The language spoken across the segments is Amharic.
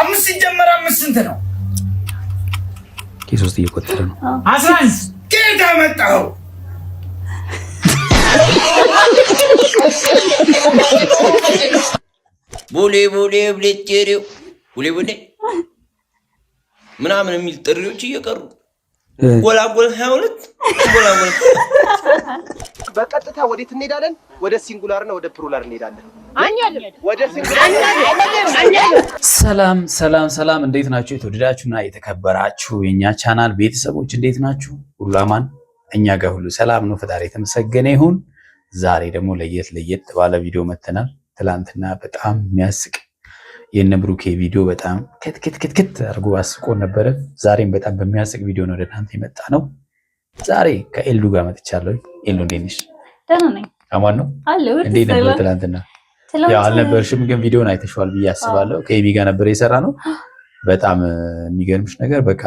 5 ሲጀመር 5 ስንት ነው? ኪሶስት እየቆጠረ ነው። 11 ከየት አመጣኸው? ቦሌ ብሌቴሪው ቦሌ ምናምን የሚል ጥሪዎች እየቀሩ ጎላጎል 22 ጎላጎል። በቀጥታ ወዴት እንሄዳለን? ወደ ሲንጉላር እና ወደ ፕሉራል እንሄዳለን። ወደ ሰላም እንዴት ናችሁ? የተወደዳችሁና የተከበራችሁ የኛ ቻናል ቤተሰቦች እንዴት ናችሁ? ሁሉ አማን? እኛ ጋር ሁሉ ሰላም ነው። ፈጣሪ የተመሰገነ ይሁን። ዛሬ ደግሞ ለየት ባለ ቪዲዮ መተናል። ትላንትና በጣም የሚያስቅ የነ ብሩኬ ቪዲዮ በጣም ክትክት አድርጎ አስቆ ነበረ። ዛሬም በጣም በሚያስቅ ቪዲዮ ነው ወደ እናንተ የመጣ ነው። ዛሬ ከኤልዱ ጋር መጥቻለሁ። ኤልዱ እንዴት ነሽ? ደህና ነኝ። አማን ነው አለ። እንዴት ነበር ትላንትና? ያው አልነበርሽም፣ ግን ቪዲዮን አይተሽዋል ብዬ አስባለሁ። ከኤቢ ጋር ነበር የሰራ ነው። በጣም የሚገርምሽ ነገር በቃ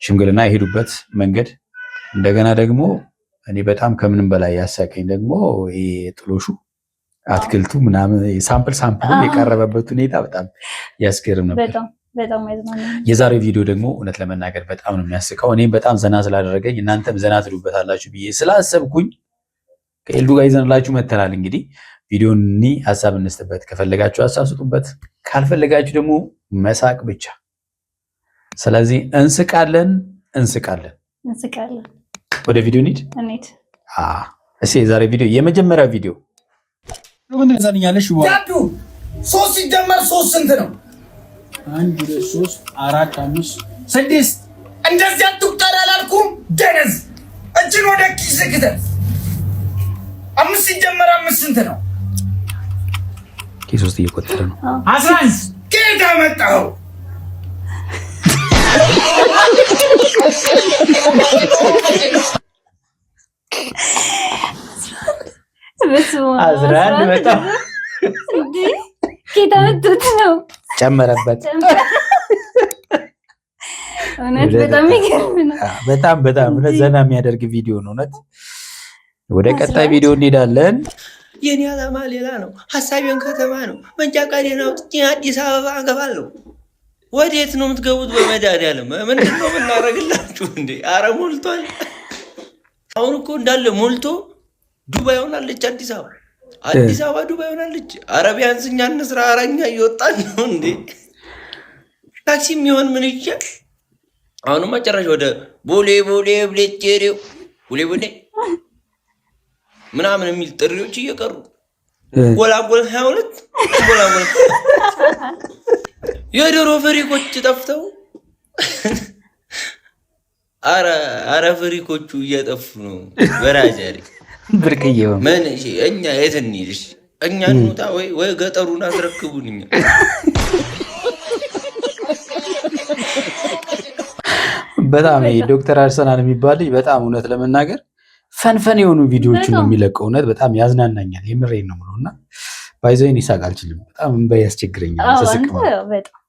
ሽምግልና የሄዱበት መንገድ፣ እንደገና ደግሞ እኔ በጣም ከምንም በላይ ያሳቀኝ ደግሞ ይሄ ጥሎሹ አትክልቱ ምናምን ሳምፕል የቀረበበት ሁኔታ በጣም ያስገርም ነበር። በጣም ያዝናናል። የዛሬው ቪዲዮ ደግሞ እውነት ለመናገር በጣም ነው የሚያስቀው። እኔም በጣም ዘና ስላደረገኝ እናንተም ዘና ትሉበታላችሁ ብዬ ስላሰብኩኝ ከኤልዱ ጋር ይዘንላችሁ መተናል። እንግዲህ ቪዲዮን ሀሳብ እንስጥበት። ከፈለጋችሁ ሀሳብ ስጡበት፣ ካልፈለጋችሁ ደግሞ መሳቅ ብቻ። ስለዚህ እንስቃለን። ወደ ቪዲዮ እንሂድ። እሺ፣ የዛሬ ቪዲዮ የመጀመሪያ ቪዲዮ ምን ዘንኛለሽ? ዳዱ 3 ሲጀመር 3 ስንት ነው? 1 2 3 4 5 6 እንደዚህ አትቁጠር አላልኩም? ደነዝ እጅን ወደ ኪስ ክተት። 5 ሲጀመር 5 ስንት ነው? ኪሶስት እየቆጠረ ነው። 11 ከየት አመጣኸው? አዝራን በጣም እንዴ ኬታውት ነው ጨመረበት። እውነት በጣም ይገርም ነው። በጣም ዘና የሚያደርግ ቪዲዮ ነው። እውነት ወደ ቀጣይ ቪዲዮ እንሄዳለን። የኔ ዓላማ ሌላ ነው። ሐሳቤን ከተማ ነው። መንጃ ፈቃዴን አውጥቼ አዲስ አበባ እገባለሁ። ወዴት ነው የምትገቡት? በመድኃኒዓለም ምንድን ነው የምናደርግላችሁ እንዴ? አረ ሞልቷል። አሁን እኮ እንዳለ ሞልቶ ዱባይ ሆናለች አዲስ አበባ ዱባይ ሆናለች። አረቢያን እኛ እንስራ። አራኛ እየወጣን ነው እንዴ? ታክሲ የሚሆን ምን ይቻል? አሁን መጨረሻ ወደ ቦሌ ብሌቴሪው ቦሌ ምናምን የሚል ጥሪዎች እየቀሩ ጎላጎል 22 ጎላጎል። የዶሮ ፍሪኮች ጠፍተው አረ ፍሪኮቹ እየጠፉ ነው። በራጃሪ ብርቅዬው ምን እኛ የት እንሂድሽ? እኛ እንውጣ ወይ ገጠሩን አስረክቡን። እኛ በጣም ዶክተር አርሰናል የሚባል ልጅ በጣም እውነት ለመናገር ፈንፈን የሆኑ ቪዲዮዎችን ነው የሚለቀው። እውነት በጣም ያዝናናኛል። የምሬን ነው የምለው እና ባይዘይን ይሳቅ አልችልም። በጣም እንበይ ያስቸግረኛል።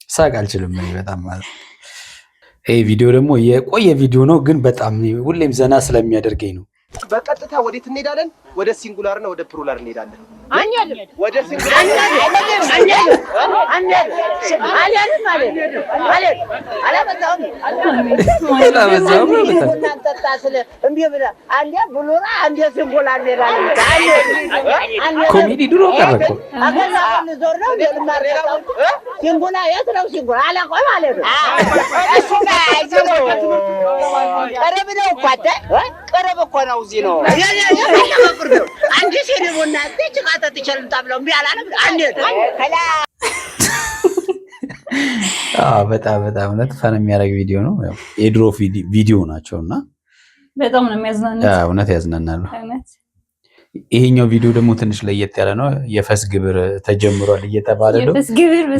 ሳቅ አልችልም በጣም ማለት። ይሄ ቪዲዮ ደግሞ የቆየ ቪዲዮ ነው፣ ግን በጣም ሁሌም ዘና ስለሚያደርገኝ ነው። በቀጥታ ወዴት እንሄዳለን? ወደ ሲንጉላር እና ወደ ፕሉራል እንሄዳለን። ወደ ኮሜዲ ድሮ ቀረኮ ቀረብ እኮ ነው። እዚህ ነው አንቺ ሲደሞና ተጭቃታ ተቸልምጣብለው ቢያላለ አንዴት በጣም እውነት ፈን የሚያደርግ ቪዲዮ ነው። የድሮ ቪዲዮ ናቸውና በጣም ነው የሚያዝናናው። እውነት ያዝናናሉ። ይሄኛው ቪዲዮ ደግሞ ትንሽ ለየት ያለ ነው። የፈስ ግብር ተጀምሯል እየተባለ ነው።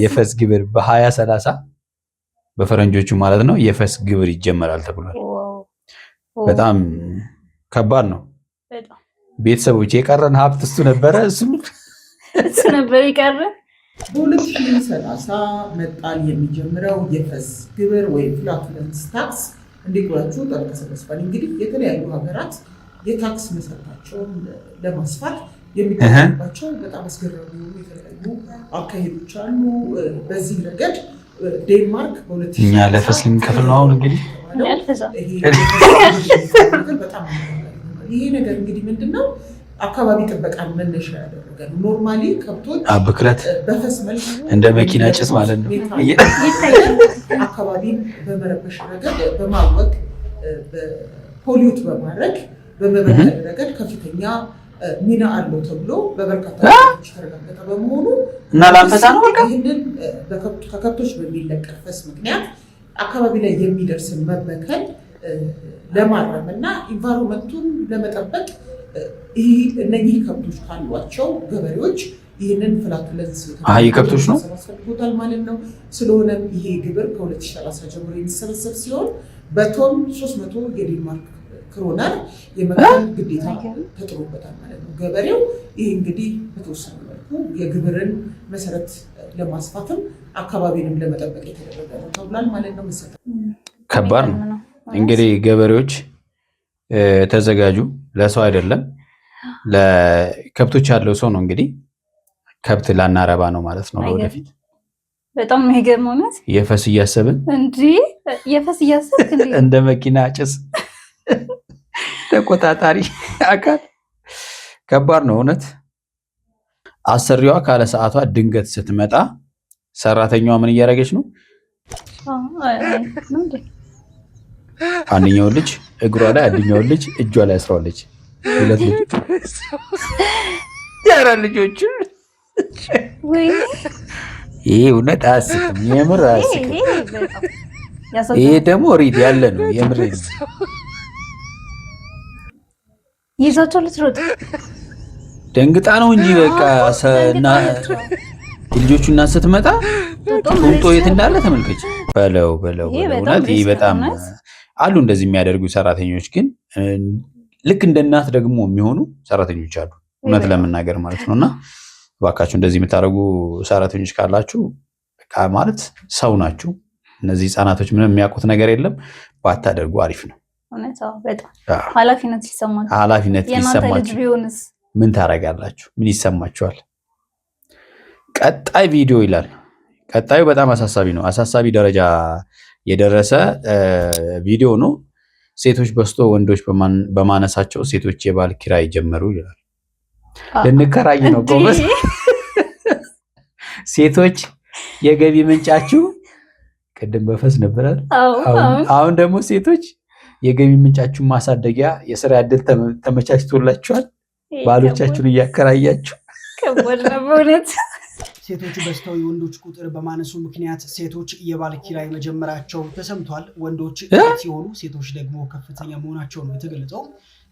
የፈስ ግብር በ2030 በፈረንጆቹ ማለት ነው የፈስ ግብር ይጀመራል ተብሏል። በጣም ከባድ ነው። ቤተሰቦች የቀረን ሀብት እሱ ነበረ የቀረ። በ2030 መጣል የሚጀምረው የፈስ ግብር ወይም ፍላቱለንስ ታክስ እንዲቆያችሁ ጠርቀሰበስፋል። እንግዲህ የተለያዩ ሀገራት የታክስ መሰረታቸውን ለማስፋት የሚጠቀሙባቸው በጣም አስገራሚ የተለያዩ አካሄዶች አሉ። በዚህ ረገድ ዴንማርክ እኛ ለፈስ ልንከፍል ነው አሁን እንግዲህ በጣም ይሄ ነገር እንግዲህ ምንድነው አካባቢ ጥበቃን መነሻ ያደረገ ነው። ኖርማሊ ከብቶች ብክለት በፈስ መልክ እንደ መኪና ጭስ ማለት ነው አካባቢን በመረበሽ ረገድ በማወቅ ፖሊዩት በማድረግ በመበከል ረገድ ከፍተኛ ሚና አለው ተብሎ በበርካታ ሰዎች ተረጋገጠ በመሆኑ እና ላንፈሳ ነው በቃ ይህንን ከከብቶች በሚለቀቅ ፈስ ምክንያት አካባቢ ላይ የሚደርስን መበከል ለማረም እና ኢንቫይሮንመንቱን ለመጠበቅ እነዚህ ከብቶች ካሏቸው ገበሬዎች ይህንን ፍላቱለንስ የከብቶች ነው ያስፈልጉታል ማለት ነው። ስለሆነም ይሄ ግብር ከ2030 ጀምሮ የሚሰበሰብ ሲሆን በቶን 300 የዴንማርክ ክሮነር የመክፈል ግዴታ ተጥሮበታል ማለት ነው ገበሬው። ይህ እንግዲህ በተወሰነ መልኩ የግብርን መሰረት ለማስፋትም አካባቢንም ለመጠበቅ የተደረገ ነው ተብሏል ማለት ነው። ከባድ ነው እንግዲህ ገበሬዎች ተዘጋጁ። ለሰው አይደለም ለከብቶች ያለው ሰው ነው እንግዲህ ከብት ላናረባ ነው ማለት ነው ለወደፊት። በጣም የሚገርመው ነው የፈስ እያሰብን እንዴ የፈስ እያሰብክ እንደ መኪና ጭስ ተቆጣጣሪ አካል ከባድ ነው እውነት። አሰሪዋ ካለ ሰዓቷ ድንገት ስትመጣ ሰራተኛዋ ምን እያደረገች ነው? አንደኛው ልጅ እግሯ ላይ አንደኛው ልጅ እጇ ላይ አስራለች። ሁለት ልጅ ያራ ልጆች ወይ ይሄ እውነት አያስቅም፣ የምር አያስቅም። ይሄ ደግሞ ሪድ ያለ ነው የምር ነው። ይዛቸው ልትሮጥ ደንግጣ ነው እንጂ በቃ ልጆቹ እና ስትመጣ ጡጦ የት እንዳለ ተመልከች። በለው እውነት ይሄ በጣም አሉ እንደዚህ የሚያደርጉ ሰራተኞች። ግን ልክ እንደ እናት ደግሞ የሚሆኑ ሰራተኞች አሉ እውነት ለመናገር ማለት ነውና እባካችሁ እንደዚህ የምታደርጉ ሰራተኞች ካላችሁ ማለት ሰው ናችሁ። እነዚህ ህፃናቶች ምንም የሚያውቁት ነገር የለም። ባታደርጉ አሪፍ ነው። ኃላፊነት ይሰማችሁ ምን ታደርጋላችሁ? ምን ይሰማችኋል? ቀጣይ ቪዲዮ ይላል። ቀጣዩ በጣም አሳሳቢ ነው። አሳሳቢ ደረጃ የደረሰ ቪዲዮ ነው። ሴቶች በዝቶ ወንዶች በማነሳቸው ሴቶች የባል ኪራይ ጀመሩ ይላል። ልንከራይ ነው ጎበዝ። ሴቶች የገቢ ምንጫችሁ ቅድም በፈስ ነበር። አሁን ደግሞ ሴቶች የገቢ ምንጫችሁን ማሳደጊያ የስራ ዕድል ተመቻችቶላችኋል። ባሎቻችሁን እያከራያችሁ ከወደ በእውነት ሴቶች በዝተው የወንዶች ቁጥር በማነሱ ምክንያት ሴቶች የባል ኪራይ መጀመራቸው ተሰምቷል። ወንዶች ሲሆኑ ሴቶች ደግሞ ከፍተኛ መሆናቸው ነው የተገለጸው።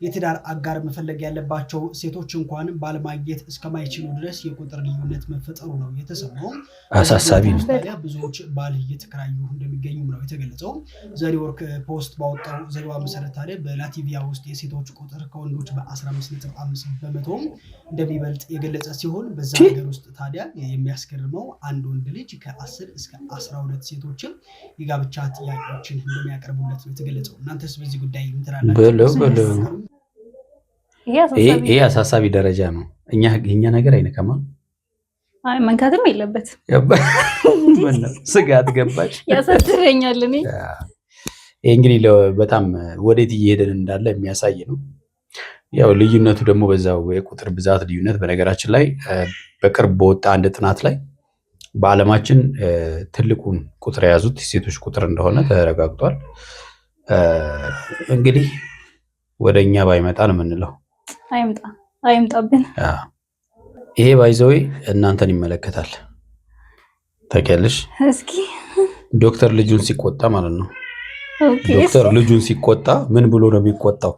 የትዳር አጋር መፈለግ ያለባቸው ሴቶች እንኳን ባለማግኘት እስከማይችሉ ድረስ የቁጥር ልዩነት መፈጠሩ ነው የተሰማው። አሳሳቢ ነው። ብዙዎች ባል እየተከራዩ እንደሚገኙ ነው የተገለጸው። ዘሪወርክ ፖስት ባወጣው ዘገባ መሰረት ታዲያ በላቲቪያ ውስጥ የሴቶች ቁጥር ከወንዶች በ15.5 በመቶ እንደሚበልጥ የገለጸ ሲሆን በዛ ሀገር ውስጥ ታዲያ የሚያስገርመው አንድ ወንድ ልጅ ከ10 እስከ 12 ሴቶችን የጋብቻ ጥያቄዎችን እንደሚያቀርቡለት ነው የተገለጸው። እናንተስ በዚህ ጉዳይ ምን ትላላችሁ? ይሄ አሳሳቢ ደረጃ ነው። እኛ ነገር አይነካማ። መንካትም የለበት ስጋት ገባች ያሳስበኛል። እኔ ይሄ እንግዲህ በጣም ወዴት እየሄደን እንዳለ የሚያሳይ ነው። ያው ልዩነቱ ደግሞ በዛው የቁጥር ብዛት ልዩነት። በነገራችን ላይ በቅርብ በወጣ አንድ ጥናት ላይ በዓለማችን ትልቁን ቁጥር የያዙት ሴቶች ቁጥር እንደሆነ ተረጋግጧል። እንግዲህ ወደኛ ባይመጣ ነው የምንለው። አይምጣብን። ይሄ ባይዘዌ እናንተን ይመለከታል። ታውቂያለሽ? እስኪ ዶክተር ልጁን ሲቆጣ ማለት ነው። ዶክተር ልጁን ሲቆጣ ምን ብሎ ነው የሚቆጣው?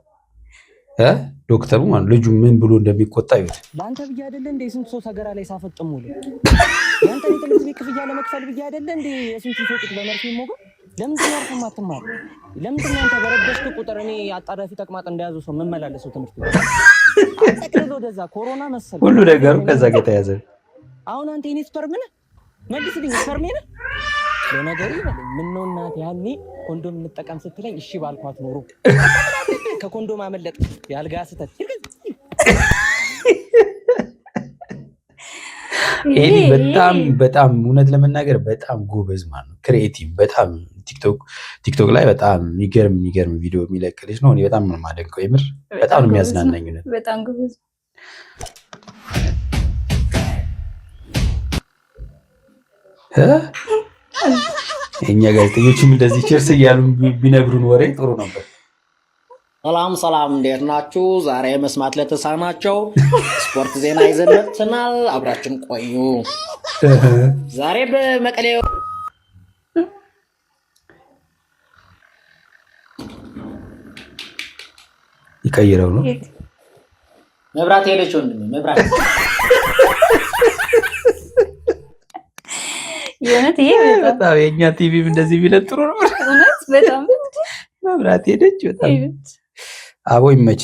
ዶክተሩ ማለት ልጁ ምን ብሎ እንደሚቆጣ ይሁት። ለአንተ ብዬ አይደለ እንዴ ስንት ሰው ሰገራ ላይ ሳፈጥሙል ያንተ ትምህርት ቤት ክፍያ ለመክፈል ብዬ አይደለ እንዴ የስንት ሰው ቁጥ በመርፌ ሞገ ለምንድን ነው አርፈህ ማትማር? ለምንድን ነው አንተ በረደስክ ቁጥር እኔ አጣዳፊ ተቅማጥ እንደያዙ ሰው መመላለሰው ትምህርት ቤት አጠቅልሎ ወደዛ ኮሮና መሰለ ሁሉ ነገሩ ከዛ ጋር ተያዘ። አሁን አንተ እኔ ስፐርም ነህ መልስልኝ፣ ስፐርም ነህ ለነገሩ ይበል። ምን ነው እናት ያኔ ኮንዶም እንጠቀም ስትለኝ እሺ ባልኳት ኖሮ ከኮንዶም አመለጥ ያልጋ ስተት ይሄ በጣም እውነት ለመናገር በጣም ጎበዝ ማለት ነው። ክሪኤቲቭ በጣም ቲክቶክ ላይ በጣም የሚገርም ቪዲዮ የሚለቅ ልጅ ነው። እኔ በጣም ነው የማደንቀው። የምር በጣም ነው የሚያዝናናኝ። በጣም ጎበዝ። የእኛ ጋዜጠኞችም እንደዚህ ችርስ እያሉ ቢነግሩን ወሬ ጥሩ ነበር። ሰላም፣ እንዴት ናችሁ? ዛሬ መስማት ለተሳናቸው ስፖርት ዜና ይዘን መጥተናል። አብራችን ቆዩ። ዛሬ በመቀሌ ይቀይረው ነው መብራት ሄደች። ወንድሜ መብራት የእውነት ይሄ በጣም የእኛ ቲቪም እንደዚህ ቢለን ጥሩ ነው። እውነት በጣም መብራት ሄደች። በጣም አቦ ይመች።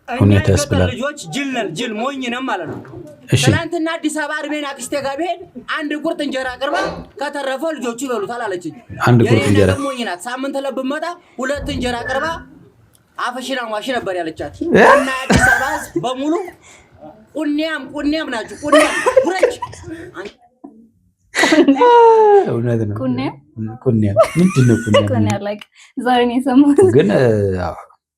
ሁኔታ ያስብላል። ልጆች ጅል ሞኝ ነን ማለት ነው። ትናንትና አዲስ አበባ እርሜን አክስቴ ጋር ብሄድ አንድ ቁርጥ እንጀራ አቅርባ ከተረፈ ልጆቹ ይበሉታል አለችኝ። አንድ ቁርጥ እንጀራ ሞኝ ናት። ሳምንት ለብመጣ 2 እንጀራ አቅርባ አፈሽና ማሽ ነበር ያለቻት። እና አዲስ አበባ በሙሉ ቁንያም ናችሁ። ቁንያም ጉረች እውነት ነው። ቁንያም ምንድን ነው? ቁንያም ላይ ዛሬ ነው የሰማሁት። ግን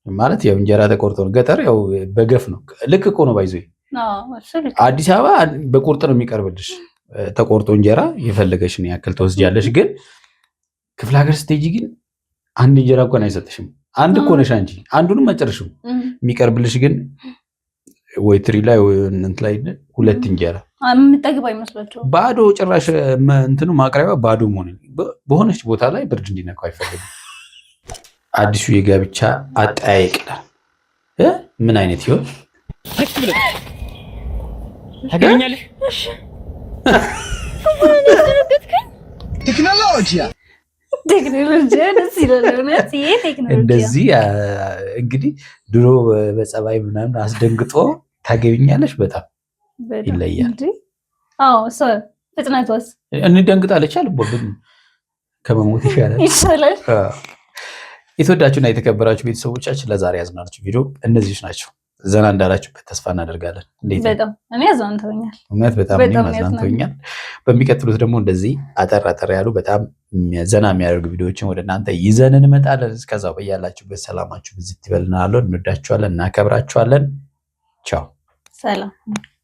ማለት ያው እንጀራ ተቆርጦ ነው። ገጠር ያው በገፍ ነው። ልክ እኮ ነው ባይዞ። አዲስ አበባ በቁርጥ ነው የሚቀርብልሽ ተቆርጦ እንጀራ የፈለገሽን ያክል ተወስጃለሽ። ግን ክፍለ ሀገር ስትሄጂ ግን አንድ እንጀራ እንኳን አይሰጥሽም። አንድ እኮ ነሽ አንቺ፣ አንዱንም መጨረሽም። የሚቀርብልሽ ግን ወይ ትሪ ላይ ወይ እንትን ላይ 2 እንጀራ የምጠግብ አይመስላችሁም? ባዶ ጭራሽ እንትኑ ማቅረቢያ ባዶ መሆን በሆነች ቦታ ላይ ብርድ እንዲነካው አይፈልግም። አዲሱ የጋብቻ አጠያየቅ ምን አይነት ይሆን? ታገኛለሽ? ቴክኖሎጂ ደስ ይላል። እንደዚህ እንግዲህ ድሮ በጸባይ ምናምን አስደንግጦ ታገቢኛለሽ። በጣም ይለያል። ፍጥነቷስ እንደንግጣለች አልቦልም ከመሞት ይሻላል። የተወዳችሁና የተከበራችሁ ቤተሰቦቻችን ለዛሬ ያዝናችሁ ቪዲዮ እነዚህ ናቸው። ዘና እንዳላችሁበት ተስፋ እናደርጋለን። እንዴት በጣም እኔ አዝናንተውኛል። እውነት በጣም አዝናንተውኛል። በሚቀጥሉት ደግሞ እንደዚህ አጠር ያሉ በጣም ዘና የሚያደርጉ ቪዲዮዎችን ወደ እናንተ ይዘን እንመጣለን። እስከዛው በያላችሁበት ሰላማችሁ ብዝት ይበልናል። እንወዳችኋለን፣ እናከብራችኋለን። ቻው፣ ሰላም።